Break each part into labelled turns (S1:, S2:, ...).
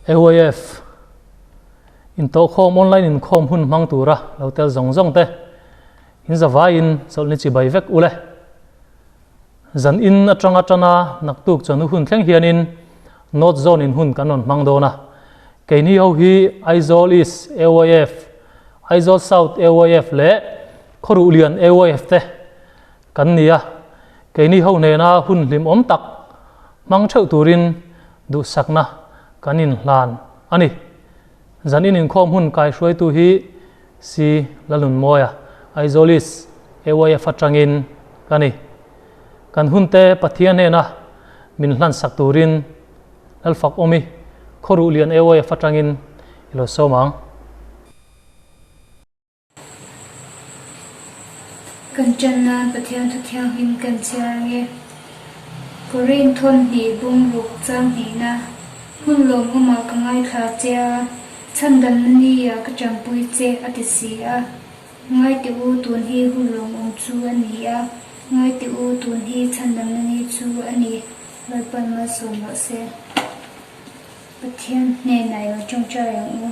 S1: AOF in to khom online in khom hun mang tura lotel zong zong te in zawa in sol ni chi bai vek ule zan in atanga tana naktuk chanu hun thleng hian in not zone in hun kanon mang do na keini ho hi Aizawl East AOF Aizawl South AOF le khoru lian AOF te kan nia keini ho ne na hun lim om tak mang theu turin du sakna kanin hlan ani zanin in khom hun kai hruai tu hi si lalun moya Aizawl East AOF atangin kani kan hun te pathian he na min hlan sak turin alfak omi khoru lian AOF atangin ilo somang
S2: kan channa pathian thu thiang hin kan chiange korin thon hi bung ruk chang hi na hun lom huma kangai thla chia chandan ni ya ka champui che atisi a ngai ti u tun hi hun lom ong chu ani a ngai ti u tun hi chandan ni chu ani lalpan ma som ma se pathian ne nai wa chong cha yang u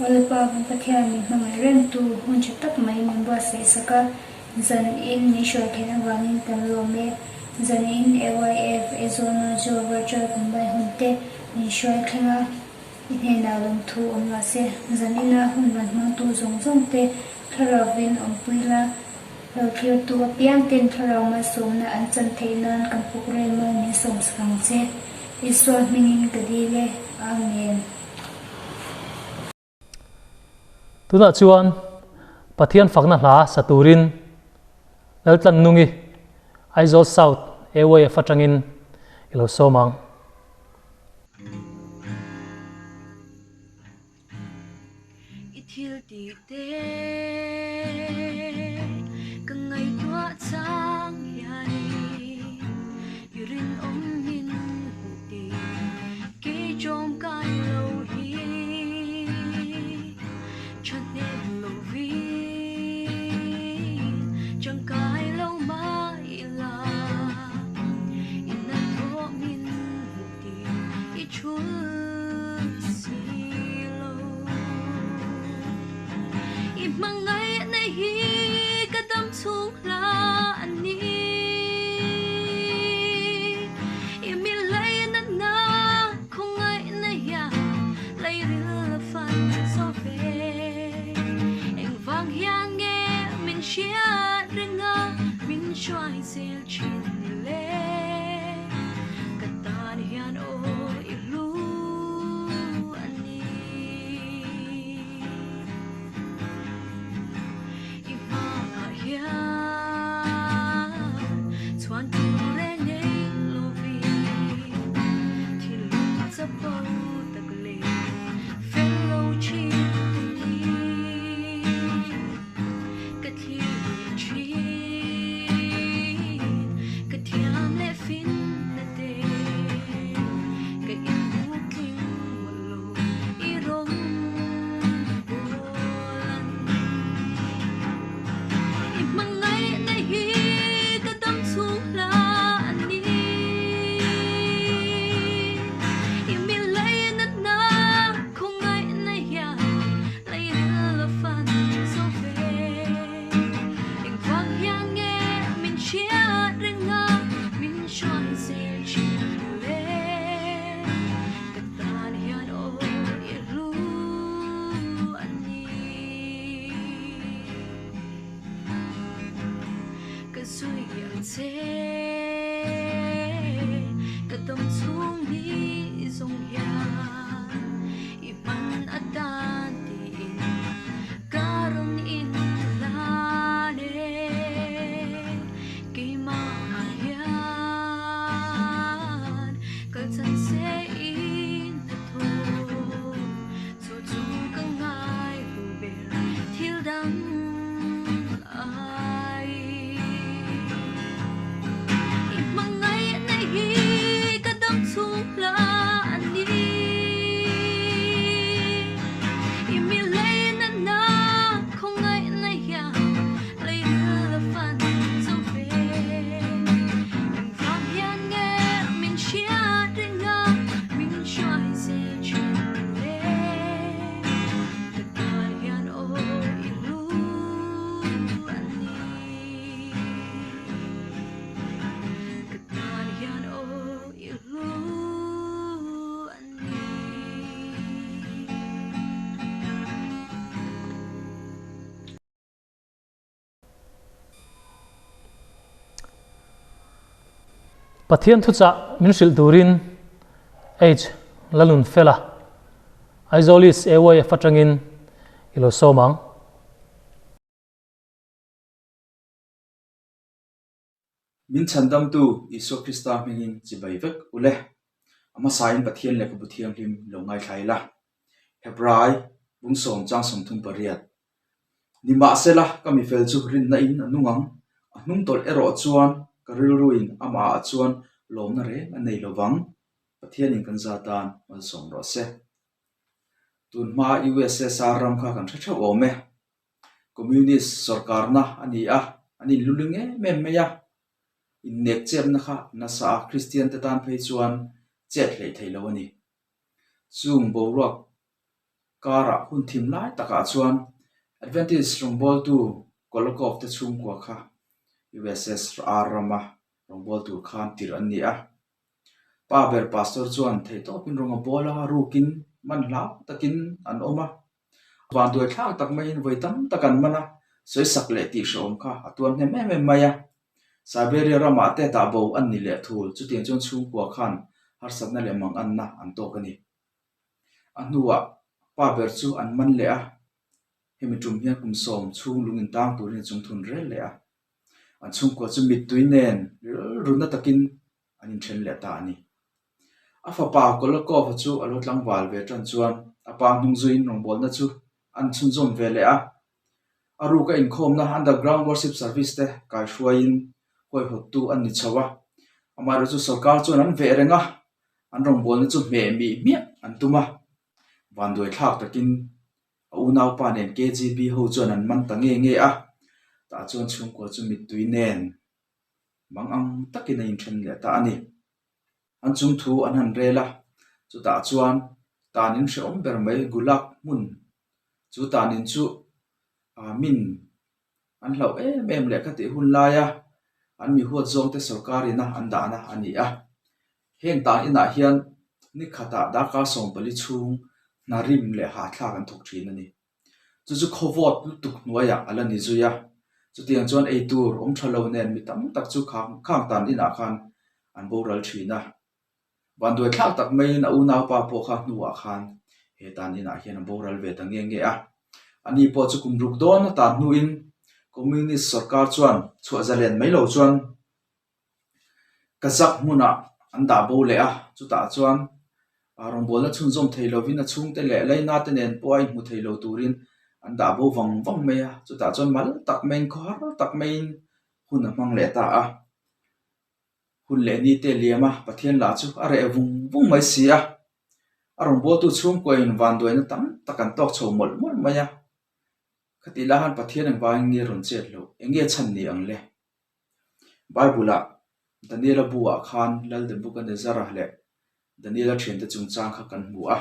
S2: walpa pathian ni mangai ren tu hun chi tak mai min ba se saka zan in ni shoi thena wangin kan lo me zan in AYF ezona jo virtual kumbai hunte ni shoi thenga ine na lom thu on wa se zan ina hun man mang tu zong zong te tharawin om puila thir tu piang ten tharaw ma som na an chan theinan kan pukre ma ni som sang che iswa minin kadile amen
S1: tuna chuan pathian fakna hla saturin laltan nungi Aizawl South AOF atangin ilo somang
S3: ithil ti te kangai tua chang yani yurin om min ti ke jom kai lo hi chane lo vi chang kai lo mai la inan ho min ti I chul mangai na hi kadam chung la ani imi lai na na khongai na ya lai ril fan so ve eng vang hiang nge min shia ringa min shwai sel chin le katan hian o ilu
S1: pathian thu cha min sil turin h lalun fela isolis eway fatangin ilo somang
S4: min chandam tu iso krista mingin chibai vek ule ama sain pathian le ku thiam hlim lo ngai thaila hebrai bung som chang som thum pariat ni ma sela kami fel chu rin na in anungang anung tol ero chuan karil ruin ama chuan lom na re anei lowang pathian in kan zatan mal som ro se tun ma USSR ram kha kan tha ome communist sarkar na ani a ani lulinge mem meya in nek chem na kha na sa Christian te tan phei chuan chet hlei theilo ani chung bo ruak kara hun thim lai taka chuan Adventist rongbol tu kolokov te chung kwa kha USSR rama rongbol tu khan tir an ni a pa ber pastor chuan thei to pin ronga bola rukin man la takin an oma wan doi thak tak mai in voitam takan mana soi sak le ti shom kha atuan ne me maya Siberia rama te ta bo an ni le thul chu tiang chon chung kwa khan har sat na le mang an na an to kani anuwa pa ber chu an man le a hemi tum hian kum som chung lungin tang turin chung thun rel le a an chung kwa chu mit tuinen runa takin anin then le ta ani afa pa kolokov chu alot lang wal ve tran chuan apa hnung zuin rongbol na chu an chun zom ve le a aru ka in khom na underground worship service te kai hruain hoi hot tu an ni chawa amaro chu sarkar chuan an ve renga an rongbol na chu me mi an tuma van doi thak takin unau pa nen KGB ho chuan an man ta nge a ta chuan chung ko chu mit tuinen mang ang takin in then le ta ani an chung thu an han rela chu ta chuan tanin shom ber mai gulak mun chu tanin chu min an hlo em le ka ti hun laia an mi huat zong te sarkarina an da na ani a heng ta ina hian ni khata da ka som pali chung na rim le ha thla kan thok thin ani chu khowot tuk nuaya ala ni zuya chu tiang chuan ei tur om thalo nen mi tam tak chu khang tan ina khan an boral thina ban doi thak tak mai na unau pa po kha nuwa khan he tan ina hian boral ve ta nge a ani po chu kum ruk don ta nu in communist sarkar chuan chu azalen mai lo chuan kazak muna an da bo le a chu ta chuan rongbol na chun zom theilo vin a chung te le leina te nen poi mu theilo turin an da bo wang me a chu ta chuan mal tak main khar tak main hun a mang le ta a hun le ni te liama pathian la chu are vung mai sia rongbol tu chung ko in van doi na tam takan tok chho mol maya khati la han pathian ang wang nge ron chet lo enge chan ni ang le bible Daniela buwa khan lal de bukan de zara le Daniela thien te chung chang kha kan mu a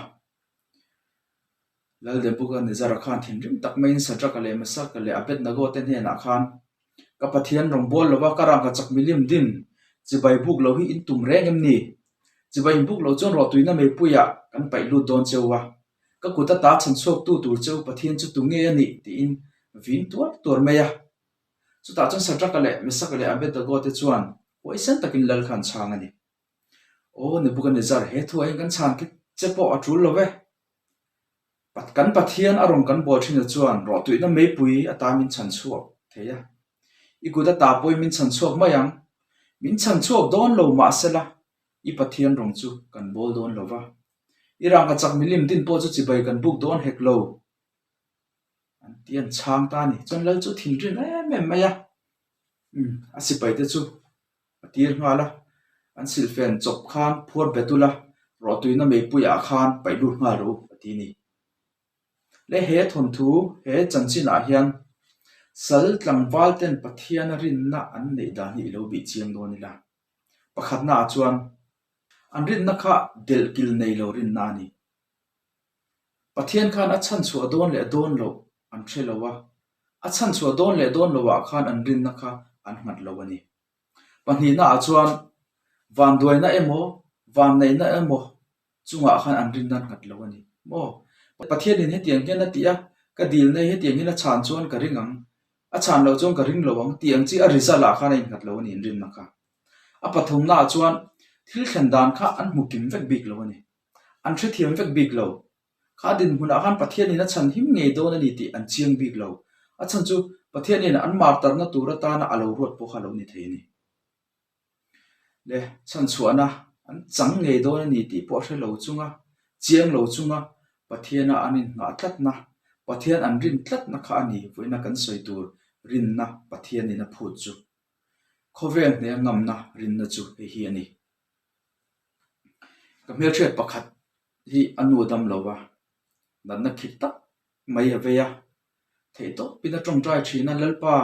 S4: lal de bukan de zara khan thin rim tak main sadra ka le masak ka le abet na go ten he na khan ka pathian rongbol lowa karang ka chak milim din chibai buk lo hi in tum reng em ni chibai buk lo chon ro tuina me puya kan pai lu don chewa ka kuta ta chan chok tu tur cheu pathian chu tu nge ani ti in vin tur meya chu ta chon sadra ka le masak ka le abet da go te chuan poison takin lal khan chang ani o ne bukan ne zar he thu ai kan chan ki chepo atul love pat kan pathian arong kan bol thina chuan ro tuina me pui atamin chan chuak theya ikuda ta poi min chan chuak mayang min chan chuak don lo ma sela I pathian rong chu kan bol don lova irang ka chak milim din po chu chibai kan buk don hek lo an tian chang ta ni chon lal chu thin rin em maya asipai te chu atir ngala an silfen chop khan phor betula ro tuina me puya khan pailu nga ro atini le he thon thu he chanchin a hian sal tlangwal ten pathian rin na an nei da ni lo bi chiang do ni la pakhat na chuan an rin na kha del kil nei lo rin na ni pathian khan a chan chu adon le don lo an threlowa a chan chu adon le don lo wa khan an rin na kha an mat lo ani pani na chuan van doi na emo van nei na emo chunga khan an rin nan ngat lo ani mo pathian in he tiang ke na tia ka dil nei he tiang in a chan chuan ka ringang a chan lo chong ka ring lo wang tiang chi a result a khan in ngat lo ani rin na kha apathum na chuan thil khendan kha an mukim vek big lo ani an thri thiam vek big lo kha din huna khan pathian ina chan him ngei don ani ti an chiang big lo a chan chu pathian ina an mar tar na tura ta na alo ruat po kha lo ni thei ni le chan chuana an chang ngei don ani ti po hre lo chunga chiang lo chunga pathiana anin nga tlat na pathian an rin tlat na kha ani voina kan soi tur rin na pathian ina phut chu khoveng ne ngam na rin na chu hi ani kamel thret pakhat hi anu dam lowa dan na khit tak mai aveya thei to pina tong trai thina lalpa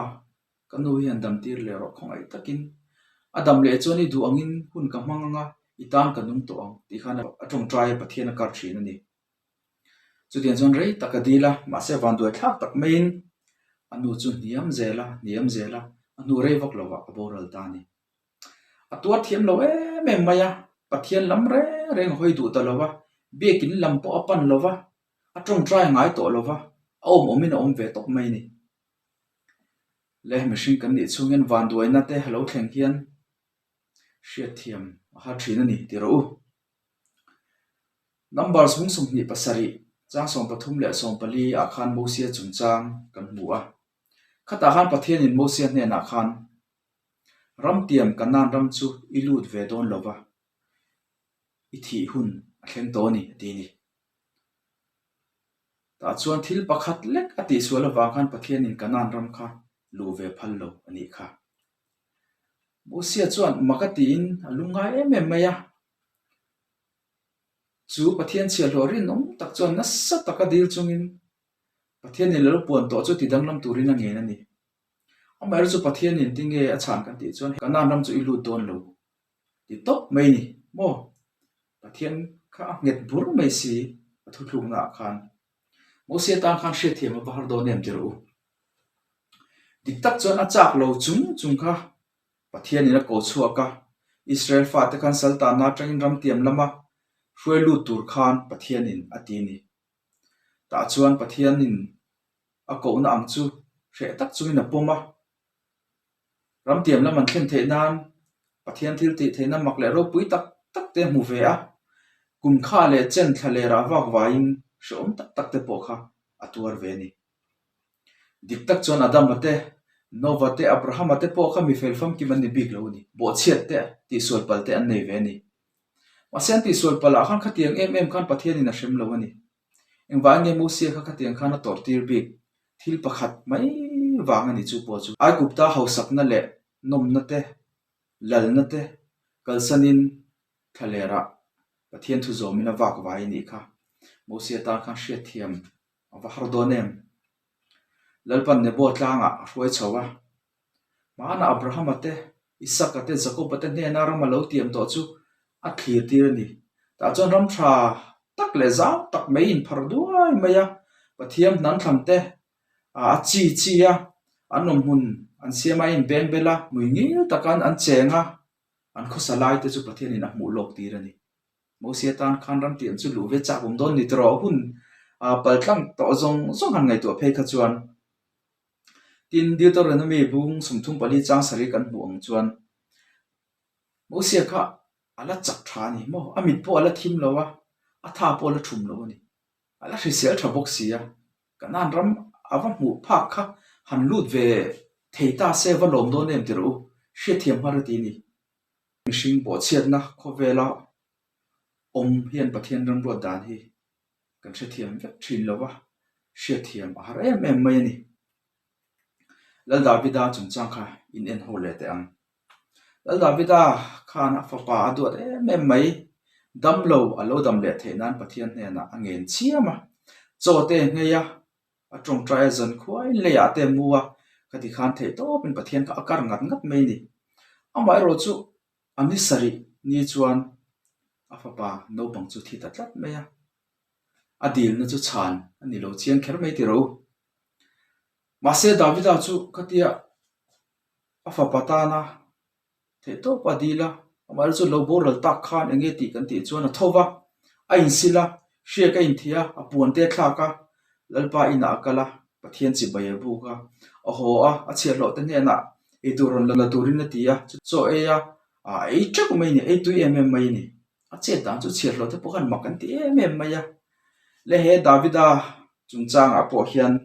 S4: kanu hian dam tir le ro khong ai takin adam le choni du angin hun ka manganga itan kanung to ang ti khana atong trai pathian kar thina ni chudian zon rei takadila ma se van du thak tak main anu chu niam zela anu rei vak lowa aboral tani atua thiam lo me maya pathian lam reng hoi du ta lowa bekin lam po apan lowa atong trai ngai to lowa omin om ve tok mai ni le machine kan ni chungen van du na te hello thleng hian hriat thiam ha thina ni ti ro numbers hung sum ni pasari chang som pathum le som pali akhan mosia chungchang kan muwa khata khan pathian in mosia ne na khan ram tiam kanan ram chu ilut ve don lova ithi hun athleng to ni ti ni ta chuan thil pakhat lek ati suala wa khan pathian in kanan ram kha lu ve phal lo ani kha mosia chuan makati in alunga em maya chu pathian chia lorin om tak chuan na sa taka dil chungin pathian in lo puan to chu tidang lam turin a nge na ni amar chu pathian in tinge a chan kan ti chuan kanan ram chu ilu don lo ti top mai ni mo pathian kha nget bur mai si athu thlung na khan mo se tan khan she thiam ba har do nem tiru dik tak chuan a chak lo chung kha pathian in a ko chuaka Israel fa te khan salta na tangin ram tiam lama hruai lu tur khan pathian in atini ta chuan pathian in a ko na ang chu hre tak chuin a poma ram tiam lam an thlen the nan pathian thil ti theina mak le ro pui tak te mu ve a kum kha le chen thale ra wak wain shom tak te po kha atuar ve ni dik tak chuan adam ate nova te abraham ate po kha mi fel fam ki man ni big lo ni bo chiat te ti sol pal te an nei ve ni masen ti sol pala khan khatiang em khan pathian in a shem lo ani engwa nge mu se kha khatiang khan a tor tir big thil pakhat mai wang ani chu po chu ai gupta hausak na le nom na te lal na te kalsanin thalera pathian thu zomina wak vai ni kha mo se ta khan hriat thiam awa har do nem lalpan ne bo tlanga hruai chowa mana abraham ate isak ate jacob ate ne na ram lo tiam to chu a thlir tir ni ta chon ram tha tak le zau tak mai in phar duai maya pathiam nan thamte a chi ya anom hun an siama in ben bela muingil takan an chenga an khosalai te chu pathian in a mu lok tir ani mo sia tan khan ram tiam chu lu ve cha bum don ni tro hun a paltlang to zong han ngai to phei kha chuan tin Deuteronomy bung sumthum pali chang sari kan buang chuan mo sia kha ala chak tha ni mo amit po ala thim lowa a tha po la thum lo ni ala hrisel tha box sia kanan ram awa mu phak kha han lut ve theita se va lom do nem tiru she thiam har ti ni mishing bo chiat na khovela om hian pathian ram ro dan hi kan she thiam ve thin lowa she thiam har em mai ni lal davida chung chang kha in en hole te ang lal davida khana fa pa adu em mai dam lo alo dam le the nan pathian ne na angen chiama chote ngeya atong try zan khwai le ya te muwa kati khan the to pin pathian ka akar ngat mai ni amai ro chu ani sari ni chuan afapa no bang chu thi tatlat meya adil na chu chan ani lo chiang kher mai ti ro mase davida chu khatia afapatana the to padila amar chu lo boral tak khan enge ti kan ti chuan a thowa a in sila hria ka in thia a puan te thla ka lalpa ina akala pathian chi bai bu ka a ho a chiar lo te ne na e duron la turin na tia cho e ya ấy chắc của mình ấy tụi em mày nè chết đang chút chết rồi thì bố khăn mặc cái tí em mày à lẽ hệ David chúng trang bỏ hiền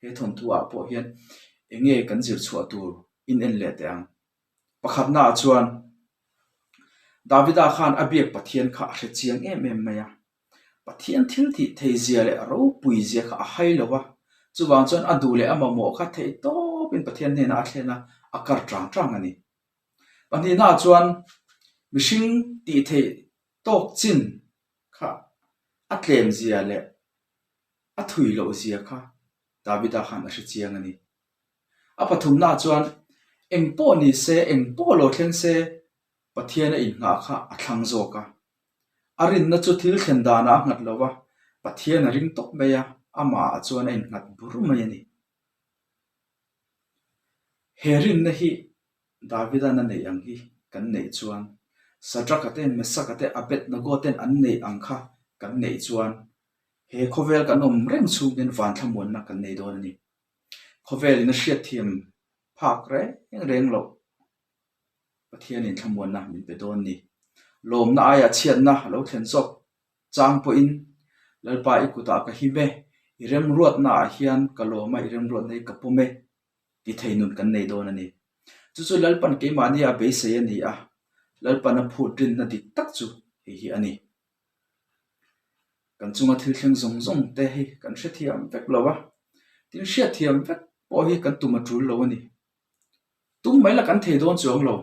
S4: hệ thôn thu bỏ hiền nghe cần diệt chua tu in en lệ tiếng pakhat na chuan David khan abiek pathian kha hre chiang em mày à pathian thil thi thei zia le ro pui zia kha hai lowa chuwang chuan adu le ama mo kha thei to pin pathian ne na thlena akar tang ani pani na chuan mishing ti thei tok chin kha atlem zia le athui lo zia kha David khan a hre chiang ani a pathum na chuan engpo ni se engpo lo thleng se pathian a in nga kha a thlang zoka arin na chu thil thlen dana ngat lowa pathian a ring tok meya ama chuan a in ngat buru mai ani herin na hi David na nei ang hi kan nei chuan Sadrakate Mesakate Abednego ten an nei ang kha kan nei chuan he khovel kan reng chung den van thamon na kan nei don ani khovel na hriat thiam phak re reng lo pathian in thamon na min pe don ni lom na aya chian na lo thlen chok chang po in lalpa ikuta ka hime irem ruat na hian kaloma irem ruat nei kapome ti theinun kan nei don ani chu lalpan ke mani a be se ani a lalpan a phutrin na dik tak chu hi ani kan chunga thil thleng zong te hi kan hre thiam vek lowa tin hre thiam vek po hi kan tuma tul lo ani tum mai la kan thei don chuang lo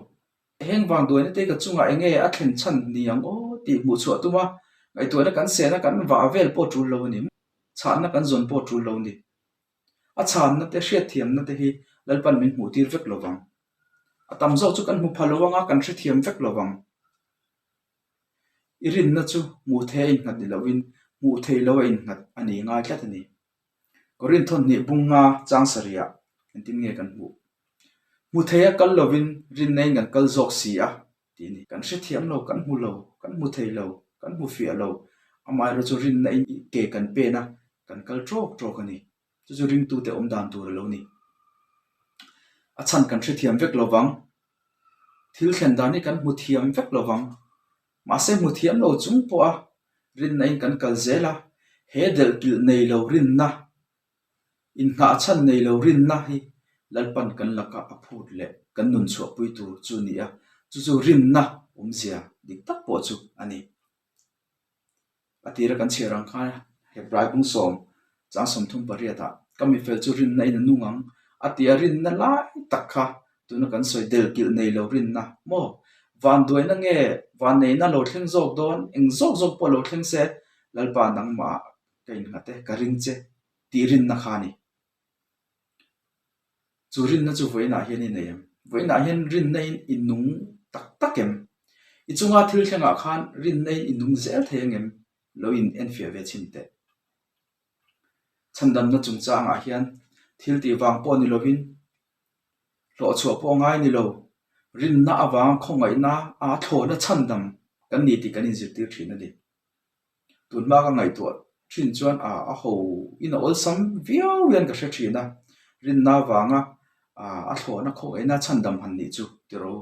S4: heng wang duai te ka chunga enge a thlen chan ni ang o ti mu chu tuma ngai tu na kan se na kan wa vel po tul lo ni chan na kan zon po tul lo ni a chan na te hre thiam na te hi lalpan min mu tir vek lowang atam zo chu kan mu phalowanga kan hre thiam vek lowang irin na chu mu the in ngat ni lowin mu thei lo in ngat ani nga tlat ani korin thon ni bunga changsaria antin nge kan mu theya kal lovin rin nei ngan kal zok si a ti ni kan hre thiam lo kan mu lo kan mu thei lo kan mu fia lo amai ro chu rin nei ke kan pe na kan kal trok ani chu ring tu te om dan tur lo ni a chan kan hre thiam vek lowang thil thlen dan ni kan mu thiam vek lowang ma se mu thiam lo chung po a rin nei kan kal zela he del kil nei lo rin na in nga chan nei lo rin na hi lalpan kan laka aphut le kan nun chho pui tu chu ni a chu rin na zia dik tak po chu ani atira kan cherang kha hebrai bung som chang som thum pariata kami fel chu rin na in nungang atia rin na lai takha tuna kan soi del kil nei lo rin na mo van duai na nge van nei na lo thleng zok don eng zok po lo thleng se lalpa nang ma kain ngate karing che tirin na khani churin na chu voina hian ni nei voina hian rin nei in nung tak takem i chunga thil thlenga khan rin nei in nung zel thengem lo in en fia ve chinte chandam na chung changa hian thil ti wang po ni lovin lo chu po ngai ni lo rin na awang khongai na a tho na chandam kan ni ti kan in zir tir thina di tun ma ka ngai to thin chuan a ho in ol sam viau yan ka hre thina rin na wanga a tho na khongai na chandam han ni chu tiro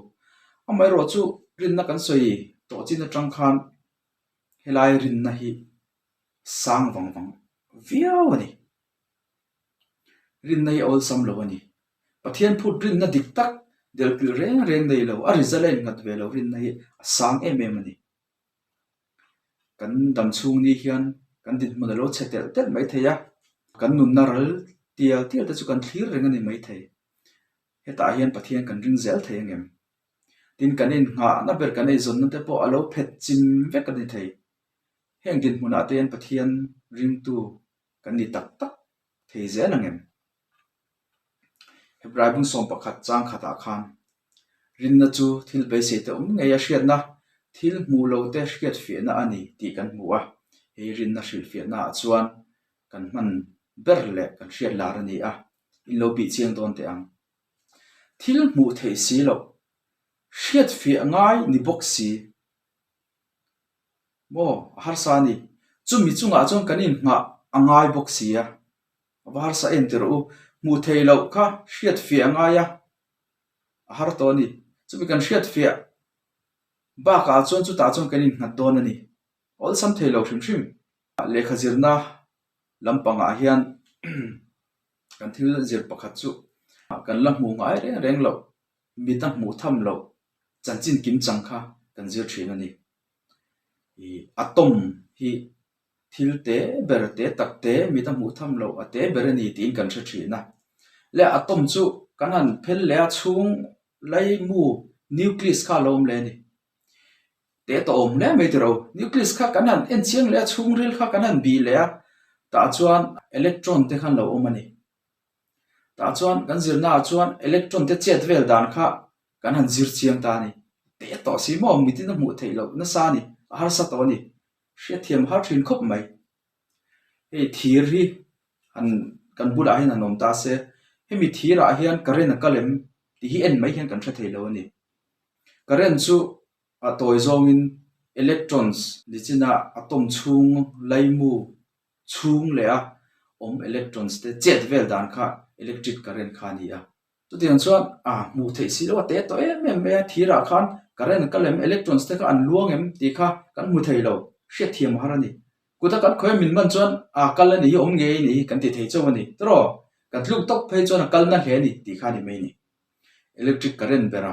S4: amai ro chu rin na kan soi to chin na tang khan helai rin na hi sang wang viau ani rin nei ol sam lo ani pathian phut rin na dik tak del pil reng nei lo a rizalen ngat ve lo rin nei sang em ani kan dam chung ni hian kan dit mon lo chetel tel mai theya kan nun naral tial ta chu kan thlir reng ani mai thei heta hian pathian kan ring zel thei ngem tin kanin nga na ber kan ei zon na te po alo phet chim ve kan ni thei heng din mun aten pathian ring tu kan ni tak thei zel angem hebrai bung som pakhat chang khata khan rin na chu thil be se te nge ya hriat na thil mu lo te hriat fi na ani ti kan mu a he rin na hril fi na chuan kan man ber le kan hriat lar ani a in lo bi chiang don te ang thil mu thei si lo hriat fi ngai ni box si mo har sa ni chu mi chunga chong kanin nga angai box si a var sa enter u mu thei lo kha hriat fi anga ya har to ni chu mi kan hriat fi ba ka chuan chu ta chuan kanin ngat don ani ol sam thei lo hrim lekha zirna lampanga hian kan thil zir pakhat chu kan la hmu ngai reng lo mi ta hmu tham lo chanchin kim chang kha kan zir thin ani atom hi thil te ber te tak te mi ta hmu tham lo ate ber ani tin kan thre thina le atom chu kan han phel le a chung lai mu nucleus kha lom le ni te to om le me tro nucleus kha kan han en chiang le chung ril kha kan han bi le ta chuan electron te khan lo om ani ta chuan kan zirna chuan electron te chet vel dan kha kan han zir chiang ta ni te to si mo mi tin hmu thei lo na sa ni har sa to ni hria thiam har thin khop mai hei thir hi an kan bula hin anom ta se hemi thira hian current kalem ti hi en mai hian kan thra thei lo ani current chu a toy zong in electrons ni china atom chung laimu chung le a om electrons te chet vel dan kha electric current kha ni a tu tiang chuan mu thei si lo te to em me thira khan current kalem electrons te kha an luang em ti kha kan mu thei lo hria thiam har ani kuta kan khoi min man chuan kal ani om nge ni kan ti thei chaw ani tro kan tluk tok phei chuan kal na hle ni ti kha ni mai ni electric current bera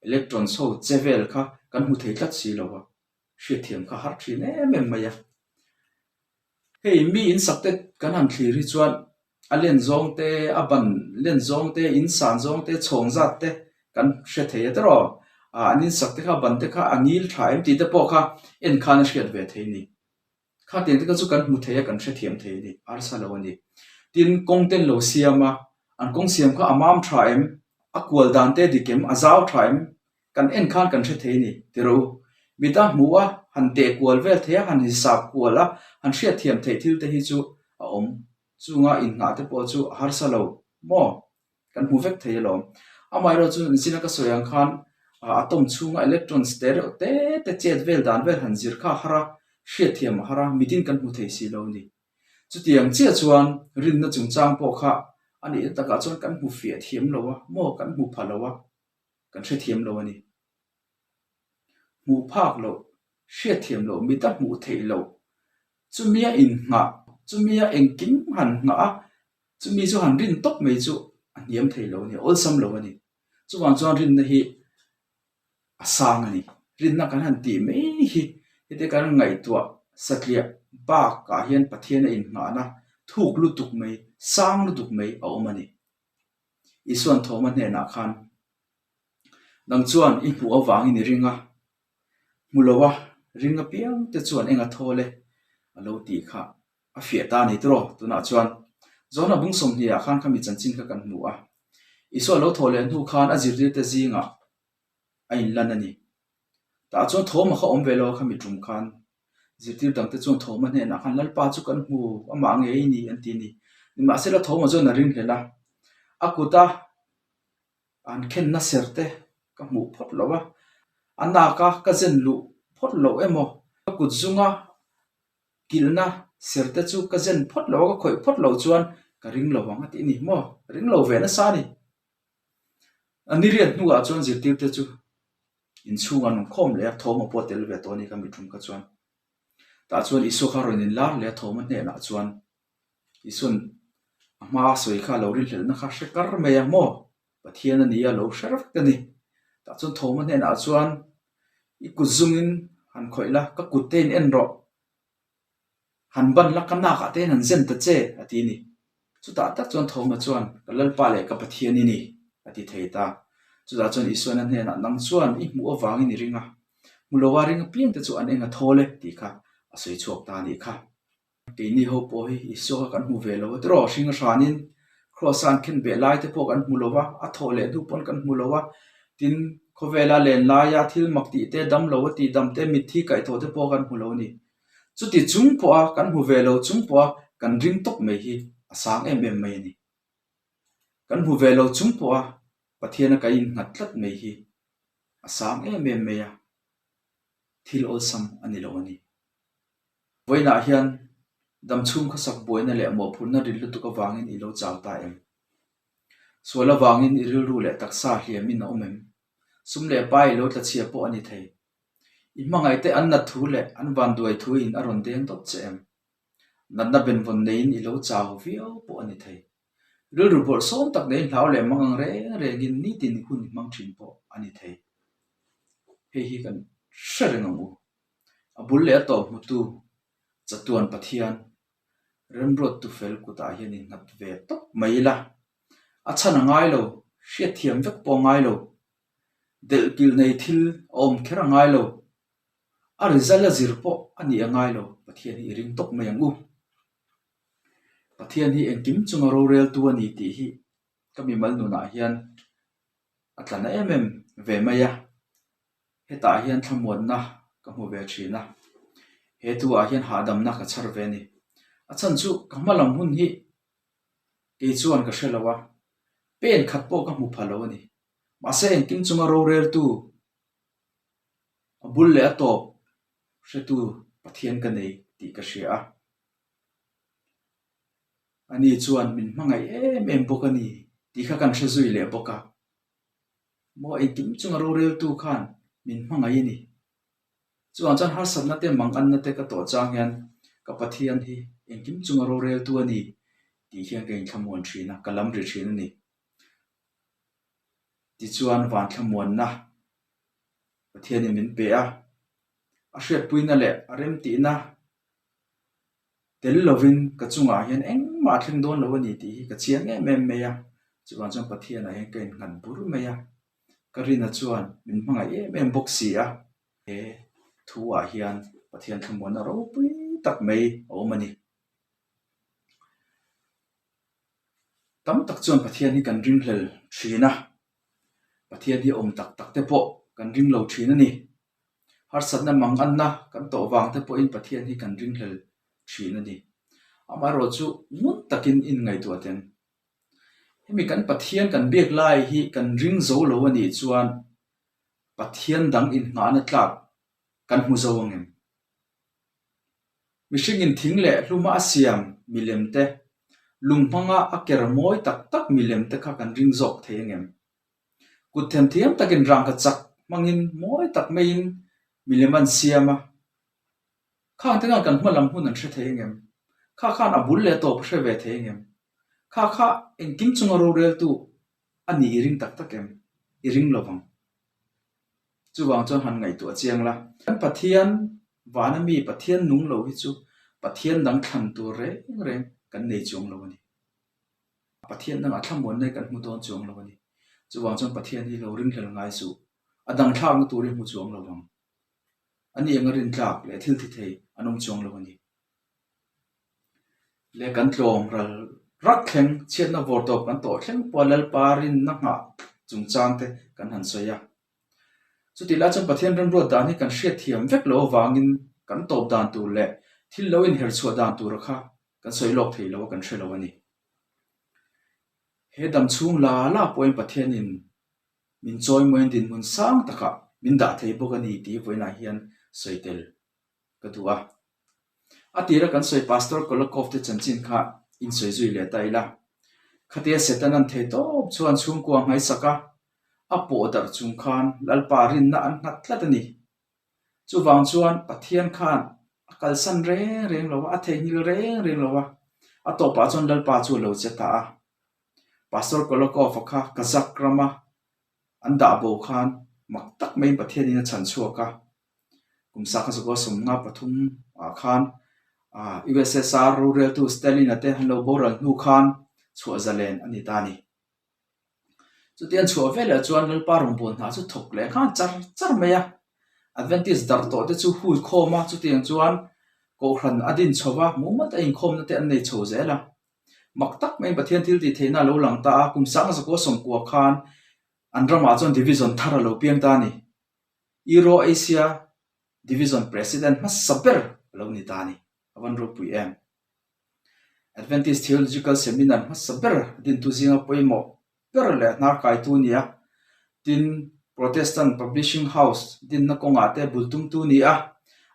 S4: electron so chevel kha kan mu thei tlat si lo wa hria thiam kha har thin em mai a hei mi in sakte kan han thlir hi chuan a len zong te a ban len zong te in san zong te chhong zat te kan hre thei a tro anin sakte kha ban te kha angil tha em ti te po kha en khan hriat ve thei ni kha te ka chu kan mu thei a kan hre thiam thei ni ar sa lo ani tin kong ten lo siama an kong siam kha amam tha em a kwal dan te dikem azau tha em kan en khan kan hre thei ni tiro mita muwa han te kwal vel the han hisab kwala han hriat thiam thei thil te hi chu a om chunga in nga te po chu har sa lo mo kan mu vek thei lo amai ro chu nisina ka soyang khan atom chunga electrons te chet vel dan vel han zir kha hara hriat thiam hara mitin kan mu thei si lo ni chu tiang che chuan rin na chung chang po kha ani taka chuan kan mu fia thiam lo wa mo kan mu phalo wa kan hre thiam lo ani mu phak lo hriat thiam lo mi ta mu thei lo chumia in nga chumia engkim han nga chumi chu han rin tok mai chu aniam thei lo ni ol sam lo ani chuwang chuan rin na hi asang ani rin na kan han ti mai hi ite kan ngai tua satlia ba ka hian pathian in nga na thuk lu tuk mai sang lu tuk mai a omani isuan thoma ne na khan nang chuan i pu awang ni ringa mulowa ringa piang te chuan enga thole alo ti kha a fia ta ni tro tuna chuan zona bung som hi a khan khami chanchin kha kan mu a iso lo thole nu khan a zirdir te zinga a in lan ani ta chuan thoma kha om velo khami trum khan zirtir dang te chuan thoma ne na khan lalpa chu kan mu ama nge ni an ti ni ma se la thoma chuan na rin hlela akuta an khen na serte ka mu phot lowa anaka ka zen lu phot lo emo kut zunga kilna serte chu ka zen phot lo ka khoi phot lo chuan ka ring lo wang ati ni mo ring lo ve na sa ni ani riat nu a chuan zirtir te chu in chunga nong khom le thoma potel ve to ni ka mi thum ka chuan ta chuan isu kha ron in lar le thoma ne na chuan isun ma soi kha lo ri hlel na kha shekar me ya mo pathian ani a lo sharaf ta ni ta chuan thoma ne na chuan i ku zungin han khoila ka kutein en ro han ban la kana ka te nan zen ta che ati ni chu ta tak chuan thoma chuan kalal pa le ka pathian ni ati theita chu da chuan isuan an ne na nang chuan i mu awang ni ringa mulowa ringa piang te chu an enga thole ti kha a soi chuak ta ni kha ti ni ho po hi iso kan mu ve lo tro hringa hranin crossan khen be lai te po kan mu lowa a thole du pon kan mu lowa tin khovela len la ya thil makti te dam lo ti dam te mithi kai tho te po kan mu lo ni chu ti chung po a kan mu ve lo chung po kan ring tok mai hi asang em mai ni kan mu ve lo chung po a pathian ka in ngatlat mai hi asang em mai a thil ol sam ani lo ani voina hian dam chung kha sak boina le mo phun na rilu tu ka wangin i lo chaw ta em sola wangin i ril ru le taksa hliam in omem sum le pai lo tla chia po ani thei imangai te an na thu le an van duai thu in aron deng tot chem nanna ben von nein ilo chaw vio po ani thei rul ru bol som tak nei hlau le mangang re gin ni tin hun mang thin po ani thei he hi kan sherengamu abul le to mutu chatuan pathian remrot tu fel kuta hianin ngat ve tok maila achana ngai lo hriat thiam vek po ngai lo del kil nei thil om khera ngai lo a rizala zirpo ani angai lo pathian hi ring tok mayangu pathian hi engkim chunga ro rel tu ani ti hi kami mal nu na hian atlana ve maya heta hian thamuan na ka mu ve thina he tu a hian hadam na ka char ve ni achan chu kamalam hun hi ke chuan ka hrelawa pen khat po ka mu phalo ni ma se engkim chunga ro rel tu abul le atop hretu pathian ka nei ti ka hria ani chuan min mangai em bokani ti kha kan hrezui le boka mo engkim chunga ro rel tu khan min mangai ni chuan chan har sanna te mangan na te ka to chang hian ka pathian hi engkim chunga ro rel tu ani ti hian kein thamuan thina kalam ri thin ni ti chuan van thamuan na pathian min pe a hriat puina le arem ti na tel lovin ka chunga hian engma thleng don lo ani ti ka chiang em meya chuan chang pathian a hen kein ngan bur meya karina chuan min mangai em boxi a e thu a hian pathian thamuan a ro pui tak mei omani tam tak chuan pathian hi kan ring hlel thina pathian hi om tak tak te po kan ring lo thina ni har satna mangan na kan to wang te po in pathian hi kan ring hlel thina ni amaro chu mun takin in ngai tu aten hemi kan pathian kan bek lai hi kan ring zo lo ani chuan pathian dang in nga na tlak kan mu zo angem mishing in thing le hluma asiam milem te lungmanga aker moi tak tak milem te kha kan ring zok thengem kuthem thiam takin rang ka chak mangin moi tak mein mileman siama kha tanga kan hmalam hun an thre thengem kha na bul le to hre ve thengem kha engkim chunga ro rel tu ani ring tak takem iring lovang chuwang chon han ngai tu achiang la kan pathian wanami pathian nung lo hi chu pathian dang than tu re kan nei chung lo ani pathian dang athamon nei kan mu don chung lo ani chuwang chon pathian hi lo ring hlel ngai su adang thang tu ri mu chung lo wang ani engarin tlak le thil thi thei anong chung lo ani le kan tlom ral rak thleng chiat na vor top kan to thleng polal parin na nga chung chang te kan han soya chuti la chon pathian ram ro dan hi kan hriat thiam vek lo wangin kan top dan tu le thil lo in her chho dan tu rakha kan soi lok thei lo kan hre lo ani he dam chung la point pathian in min choi moin din mun sang taka min da thei bokani ti voina hian soitel kadua atira kan soi pastor kolakov te chanchin kha in soi zui le taila khatia setanan the to chuan chung ko ngai saka apo dar chung khan lalparin na an natlatani chuwang chuan pathian khan akal san reng lo a thengil reng lo a to pa chon lalpa chu lo cheta pastor kolakov kha kazakrama anda bo khan maktak mai pathian in chan chuaka kumsa kha so somnga pathum khan USSR rural to Stalin ate hanlo boral nu khan chua zalen ani tani chutian chua vela chuan lal parum bon ha chu thok le khan char meya advantage dar to te chu hu khoma chutian chuan ko hran adin chowa mumat ein khom na te an nei chho zela maktak mai pathian thil ti theina lo lang ta kumsa sa ko som ko khan andrama chon division thara lo piang tani Euro Asia division president mas saber lo ni tani awan ro puem Adventist Theological Seminar mas saber din tu zinga poimo per le nar kai tu nia tin Protestant Publishing House din na konga te bultum tu nia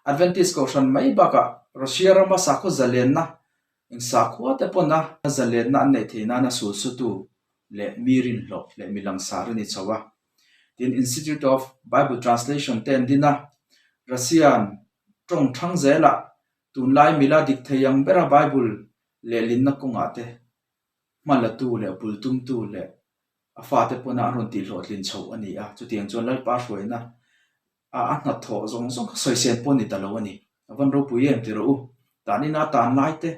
S4: Adventist ko shan mai baka Russia rama sako zalen na ing sako te pona zalen na nei theina na su su tu le mirin lo le milang sar ni chawa tin Institute of Bible Translation ten dina Russian trong thang zela tun lai mila dik thayang bera Bible le lin na kunga te mala tu le bul tum tu le afa te pona ron ti lo lin chho ani a chu tiang chon lal pa hruai na a na tho zong zong ka soi sen pon ni ta lo ani avan ro pu yem ti ro tani na tan lai te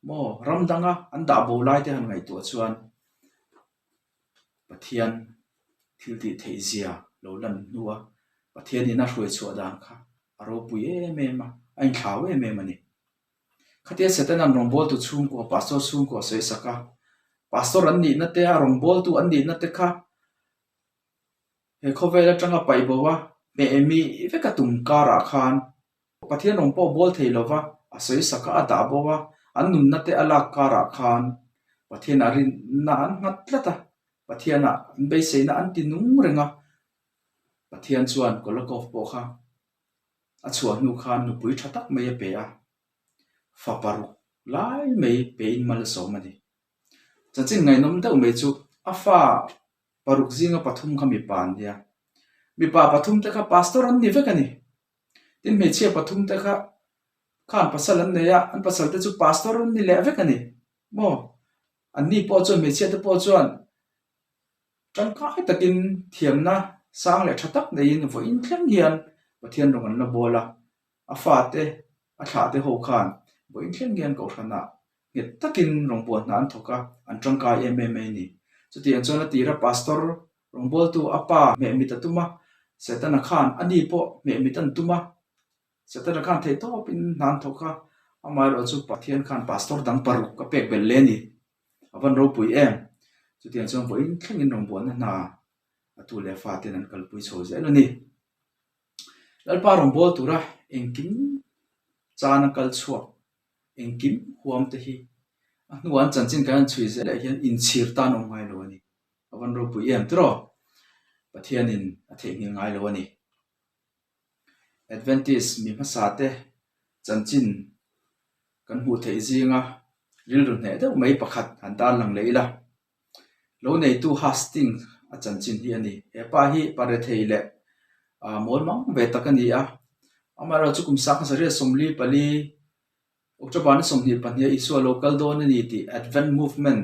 S4: mo ram danga an da bo lai te han ngai to chuan pathian thil ti thei zia lo lan nuwa pathian ni na hruai chu dan kha aro pu em em ma anh tháo em em ani khatia setan an rombol tu chung ko pastor chung ko sei saka pastor an ni na te a rombol tu an ni na te kha he khovela tanga pai bowa me emi ve ka tum kara khan pathian rompo bol thei lova a sei saka a da bowa an nun na te ala kara khan pathian arin na an ngat lata pathian a be sei na an ti nung renga pathian chuan kolakov po kha a chuan nu khan nu pui thatak mai pe a fa paru lai mai pe in mal so mani chachin ngai nom deuh mai chu a fa paruk zinga pathum kha mi pan dia mi pa pathum te kha pastor an ni vekani tin me che pathum te kha khan pasal an neya an pasal te chu pastor an ni le vekani mo an ni po chu me che te po chuan tang kai takin thiam na sang le thatak nei in vo in thlem hian pathian rongan la bola a fa te a tha te ho khan bo in thlem hian ko thana nge takin rongbol nan thoka an tangkai em ni chu ti an chona tira pastor rongbol tu apa me mi tatuma setana khan ani po me mi tan tuma setana khan thei to pin nan thoka amai ro chu pathian khan pastor dang paru ka pek bel le ni avan ro pui em chu ti an chon bo in thleng in rongbol na atu le fa te nan kal pui chho zel ni lalpa rongbol tura engkim chana kal chuak engkim huam te hi nuan chanchin kan chui ze la hian in chir ta no ngai lo ani avan ro pu em tro pathian in a the ngi ngai lo ani advantage mi ma sa te chanchin kan hu thei zinga ril ru ne deuh mai pakhat an dan lang leila lo nei tu hasting a chanchin hi ani e pa hi pare thei le a mol mang ve takani a amara chu kum sak sare somli pali October somni pania isu local don ni ti advent movement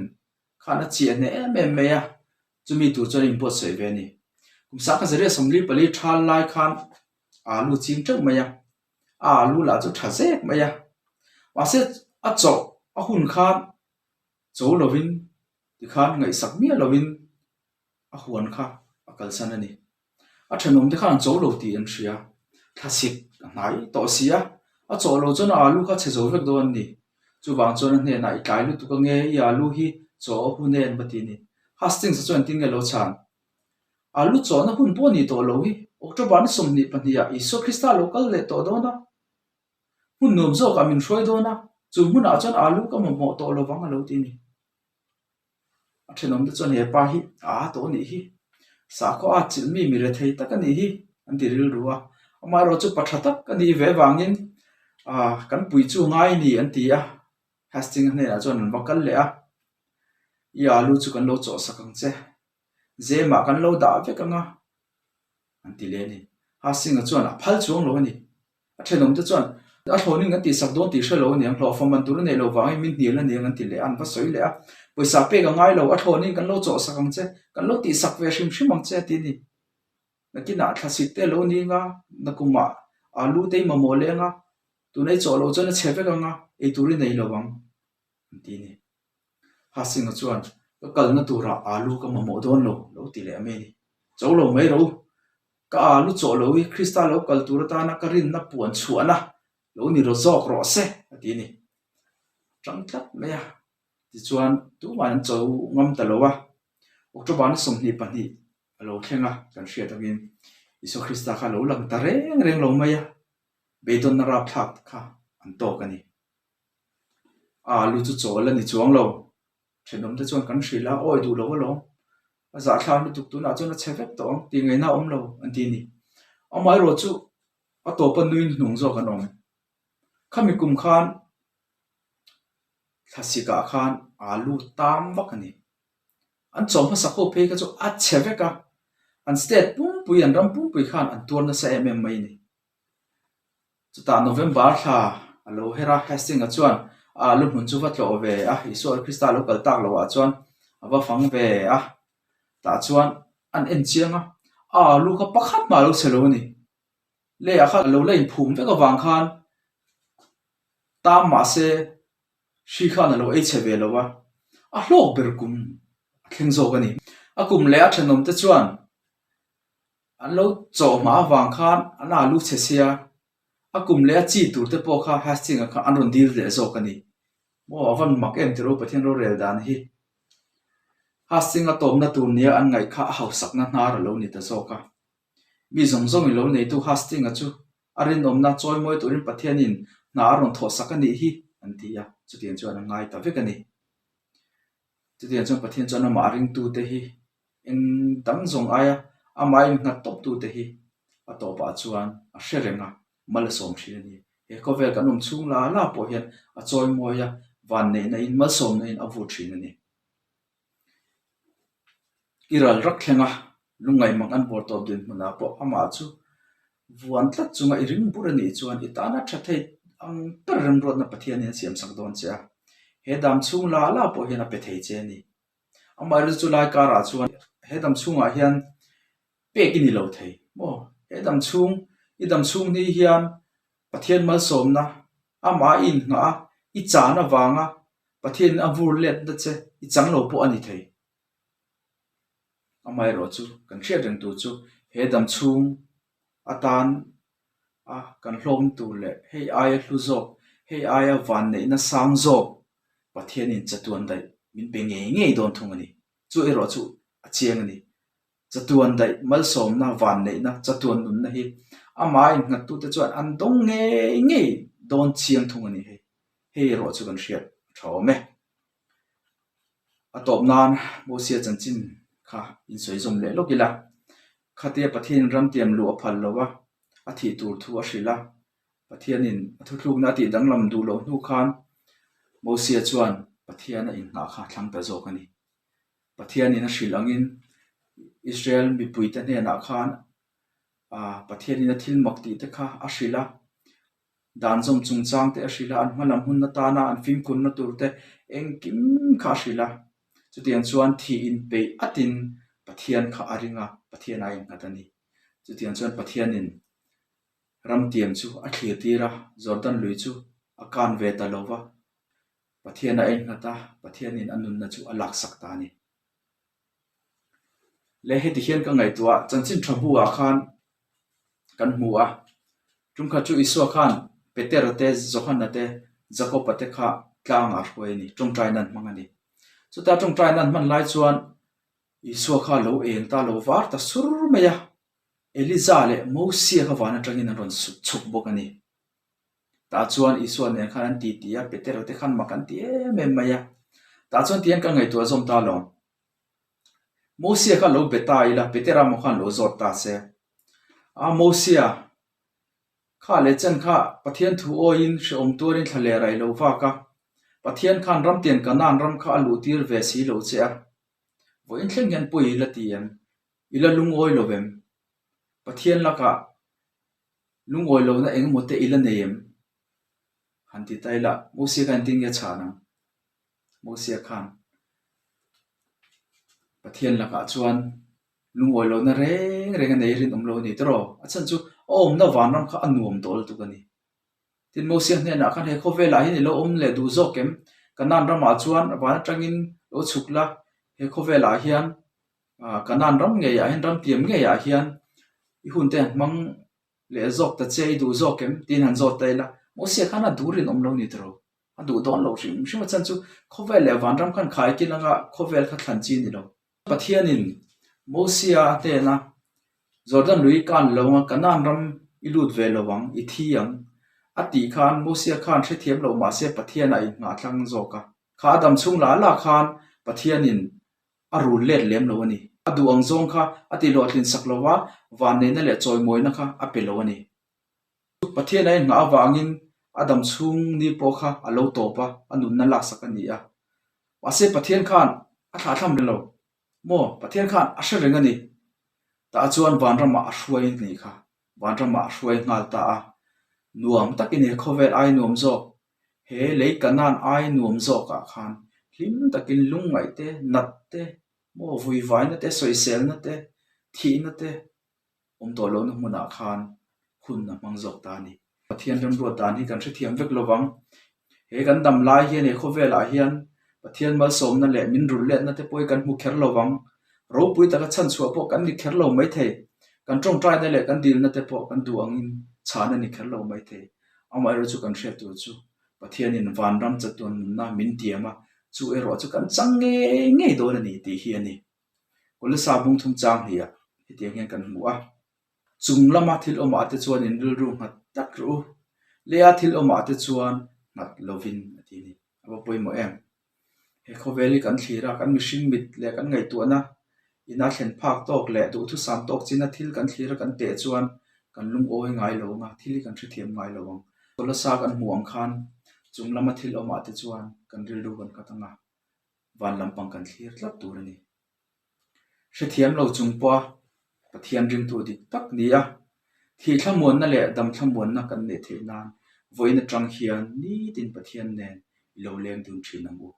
S4: khana chi ne em ya chumi tu chon import sei ve ni kum sak sare somli pali thal lai khan alu ching chak maya alu la chu thase maya wase a cho a hun khan zo lovin ti khan ngai sak mi lovin a huan kha akal sanani a thanom te khan zo lo ti an thria thasik ngai to sia a cho lo chon alu kha che zo vek don ni chu wang chon ne na ikai lu tu ka nge i alu hi cho hu ne an bati ni hastings chon ting nge lo chan alu cho na hun po ni to lo hi october ni som ni pania iso krista local le to do na hun nom zo ka min hroi do na chu mun a chon alu ka mo to lo wang lo ti ni a thenom de chon he pa hi a to ni hi sa ko a chil mi mi re thei ta ka ni hi an ti ril ruwa amaro chu pathata ka ni ve wangin kan pui chu ngai ni an ti a hasting ne a chon bakal le a ya lu chu kan lo cho sakang che ze ma kan lo da ve ka nga an ti le ni hasting a chon a phal chuang lo ni a thenom te chon a thoning an ti sak don ti hre lo ni ang lo faman tur ne lo wangi min ni la ni an ti le an va soi le a poisa pe ka ngai lo a thoning kan lo cho sakang che kan lo ti sak ve hrim hrim ang che ti ni nakina thlasik te lo ni nga nakuma alu te ma mo le nga tu nei cho lo chon cheve ka nga e turi nei lo wang ti ni hasing chuan ka kal na tura alu ka ma mo don lo ti le ame ni cho lo mai ro ka alu cho lo hi krista lo kal tur ta na ka rin na puan chuana lo ni ro zok ro se ti ni tang tlat me ya ti chuan tu man cho ngam ta lo wa october ni som ni pa ni lo khenga kan hria takin iso krista kha lo lang ta reng lo mai ya beton na rap thak kha an to kani lu chu chol ani chuang lo thenom te chuan kan hrila oi du lo lo a za thlan tu tu na chuan a chevek to ti ngai na om lo an ti ni amai ro chu a to pan nuin hnung zo kan om khami kum khan thasika khan alu tam bakani an chom ha sakho pe ka chu a cheveka an state pum pui an ram pum pui khan an tur na sa mai ni chuta November tha alo hera hasting a chuan lu hun chu va tlo ve a Isu Krista local tak lo a chuan ava fang ve a ta chuan an en chianga lu kha pakhat ma lo selo ni le a kha lo lein phum ve ka wang khan ta ma se shi khan lo e che ve lo wa a hlok ber kum thleng zo ka ni a kum le a thenom te chuan an lo chaw ma wang khan ana lu che sia a kum le a chi tur te po kha hasting a kha an ron dir le zo ka ni mo avan mak em tiro pathian ro rel dan hi hasting a tom na tur nia an ngai kha hau sak na hnar lo ni ta zo ka mi zong zong lo nei tu hasting a chu arin om na choi moi turin pathian in na ron tho sak ani hi an tia chu tian chuan ngai ta ve ka ni chu tian chuan pathian chuan ma ring tu te hi en dang zong aya amai ngat top tu te hi a to pa chuan a hrerenga mal som thri ani he ko vel kan chung la po hian a choi moi ya van nei na in mal som na in a vu thri ani kiral rak thlenga lungai mang an bor top din muna po ama chu vuan tlat chunga iring burani chuan itana thathei ang perrem rod na pathian in siam sak don cha he dam chung la po hian a pe thei che ni amai ru chu lai kara chuan he dam chunga hian pe kini lo thei mo he dam chung ni hian pathian mal som na ama in nga I chana wanga pathian a vur let da che I chang lo po ani thei amai ro chu kan thriat reng tu chu he dam chung atan kan hlom tu le hei aya hlu zo hei aya van nei na sang zo pathian in chatuan dai min pe nge don thung ani chu e ro chu a chiang ani chatuan dai mal som na van nei na chatuan nun na hi ama in ngat tu te chuan an dong nge don chiang thung ani hei ro chu kan thriat thaw me atop nan mo sia chan chin kha in soi zom le lokila khatia pathian ram tiam lu a phal lowa a thi tur thu a hrila pathian in thu thluk na ti danglam du lo nu khan mo sia chuan pathian a in nga kha thlang ta zo kani pathian in a hril angin Israel mi puita ne na khan pathian in a thil mak ti te kha a hrila dan zom chung chang te a hrila an hmalam hun na ta na an fim kun na tur te eng kim kha hrila chu tiang chuan thi in pe atin pathian kha aringa pathian a in ngatani chu tiang chuan pathian in ram tiam chu a thlir tira Jordan lui chu a kan ve ta lova pathian a in ngata pathian in anun na chu a lak sak ta ni le he ti hian ka ngai tua chanchin thabu a khan kan mu a tum kha chu isu khan peter te Johanna te Jacob te kha tlang a hoi ni tum trai nan mangani chu ta tum trai nan man lai chuan isu kha lo eng ta lo war ta sur meya Eliza le Mosia kha wana tangin ron chuk bokani ta chuan isu ne khan ti ti a peter te khan makan ti me maya ta chuan tian ka ngai tua zom ta lo Mosia kha lo beta ila petera mo khan lo zot ta se Mosia kha le chen kha pathian thu o in shom turin thale rai lo wa ka pathian khan ram tian kanan ram kha lu tir ve si lo che a vo in thleng yan pui la tiam ila lungoi lovem pathian la ka lungoi lo na eng mote ila neem hanti taila Mosia kan ting ya chana Mosia khan pathian la ka chuan lungoi lo na reng nei rin lo ni tro achan chu om na wanram kha anuam tol tu kani tin Mosia ne na khan he khove la hi lo le du zo kem kanan ram a chuan wan tangin lo chukla he khove la hian kanan ram nge ya hin ram tiam nge ya hian I hun te mang le zok ta chei du zo kem tin han zo taila Mosia khan a durin lo ni tro a du don lo shim chan chu khove le wan ram khan khai kin anga khovel kha thlan chi ni lo pathian in Mosia te na Jordan lui kan longa kanan ram ilut ve lowang I thiang ati khan Mosia khan the thiam lo ma se pathian a nga thlang zo ka kha dam chung la khan pathian in arul let lem lo ani adu ang zong kha ati lo tlin sak lowa van ne na le choi moi na kha a pe lo ani pathian ai nga wangin adam chung ni po kha alo to pa anun na lak sak ani a wase pathian khan a tha tham lo mo pathian khan a hre reng ani ta chuan van rama a hruai ni kha van rama a hruai ngal ta a nuam takin he khovel ai nuam zo he lei kanan ai nuam zo ka khan hlim takin lungai te nat te mo vui vai na te soi sel na te thi na te to lo na muna khan hun na mang zok ta ni pathian ram ro ta ni kan thri thiam vek lowang he kan dam lai hian he khovel a hian pathian mal som na le min rul le na te poi kan mu kher lowang ro pui ta ka chan chua po kan ni kher lo mai the kan trong trai na le kan dil na te po kan du angin chana ni kher lo mai the amai ro chu kan thre tu chu pathian in van ram chatun na min tiama chu ero chu kan change nge do na ni ti hian ni kul sa bung thum chang hiya hetiang hian kan mu a chung lama thil oma te chuan in ril ru ngat tak ru lea thil oma te chuan ngat lovin ati ni aba poimo em he khoveli kan thira kan mihring mit le kan ngai tu na ina thlen phak tok le du thu sam tok china thil kan thira kan te chuan kan lung oi ngai lo nga thili kan thri thiam ngai lowang tola sa kan muang khan chung lama thil oma te chuan kan ril ru kan katanga van lampang kan thlir tlap tur ani hri thiam lo chung pa pathian rim tu dik tak nia thi thlamon na le dam thlamon na kan ne the nan voina tang hian ni tin pathian nen lo leng dun thin amu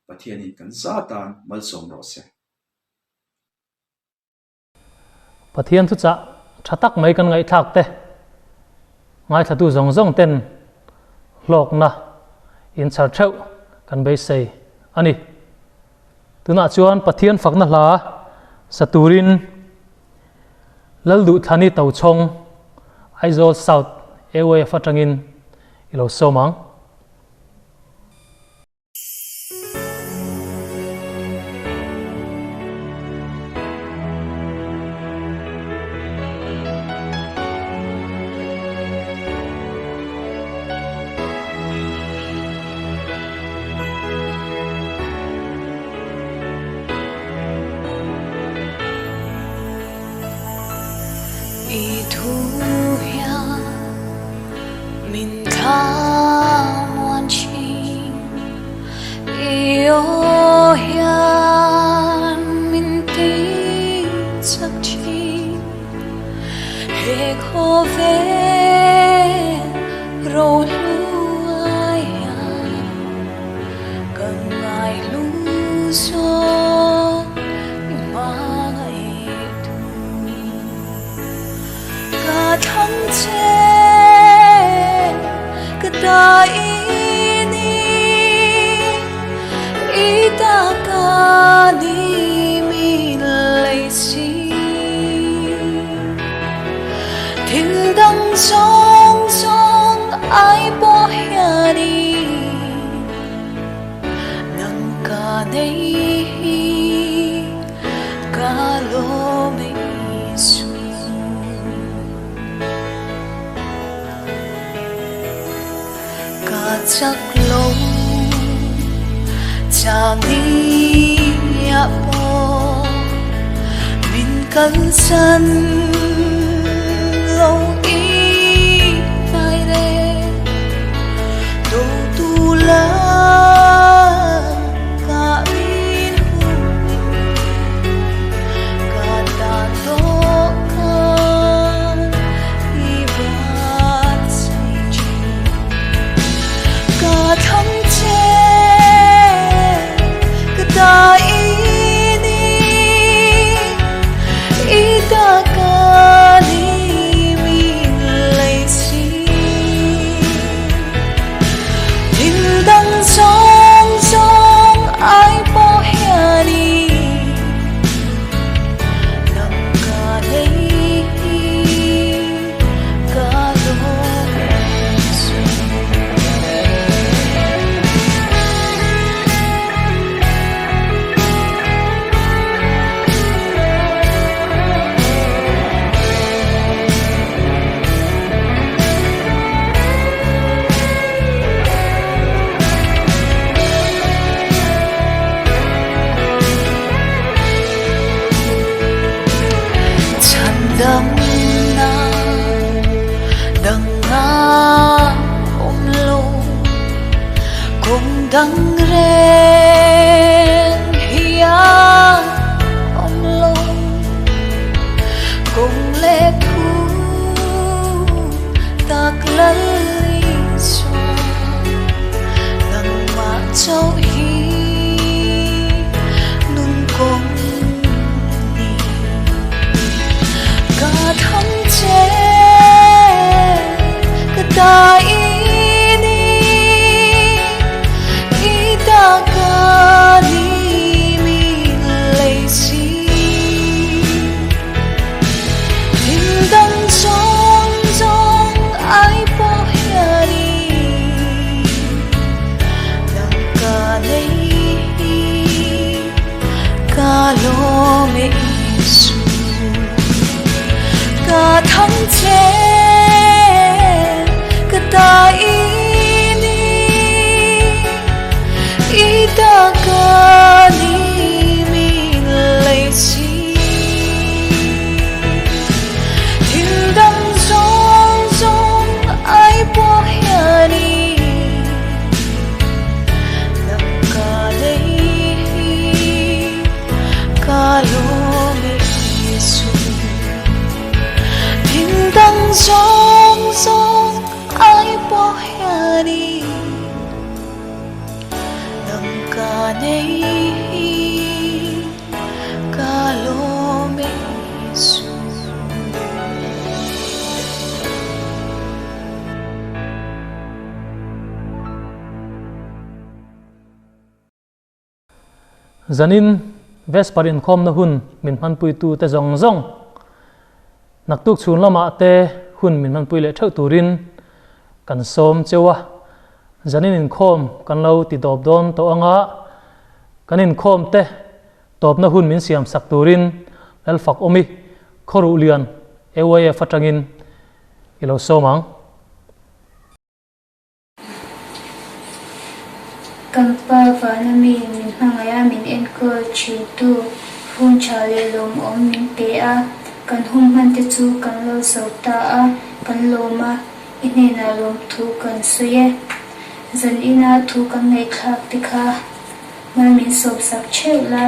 S4: pathian in kan za tan mal som ro se
S1: pathian thu cha thatak mai kan ngai thak te ngai thatu zong zong ten lok na in char theu kan bei sei ani tuna chuan pathian fakna hla saturin laldu thani tau chong Aizawl South ewe fatangin ilo somang
S3: i thu ya min tha wan chi io hian min ti chak chi he kho ve ro lu ya kan ngai lu so thăng chế cái ta ini ita ka ni mi lấy si thil dang song song ai bo hiani nang ka nei ka lo me chắc lâu chàng đi ya po min cân sân lâu ý tai đê đồ tu la cả min hùng cả ta to kan i van say thăng chế cái ta ini ita ka ni min lấy si thil dang song song ai bo hiani nang ka nei ka lo đâm na đằng nga ôm lâu cùng đằng ren hia ôm lâu cùng lệ thu tak lal ka ni mi lấy chi thiên đăng rong rong ai bỏ nhà đi làm cả lấy cả lô mê Giêsu thiên đăng rong rong ai bỏ nhà đi ka nei ka lo me Giêsu
S1: zanin vesparin khom na hun min man pui tu te zong zong nak tuk chun lama te hun min man pui le thau turin kan som chewa zanin in khom kan lo ti dop don to anga kanin khom te top na hun min siam sak turin lal fak omi khoru lian ewaye fatangin ilo somang
S2: Kampa vanami min hangaya min enko chitu hun chale lom om min pe a kan hum han te chu kan lo sauta a kan loma inena lom thu kan suye zan ina thu kan nei thak tikha mal min sob sak chela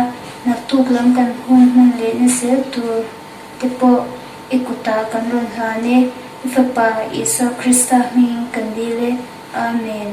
S2: na tuk lam kan hum man le ne se tu tepo ikuta kan ron ha ne ifapa Isa Krista min kan dile amen.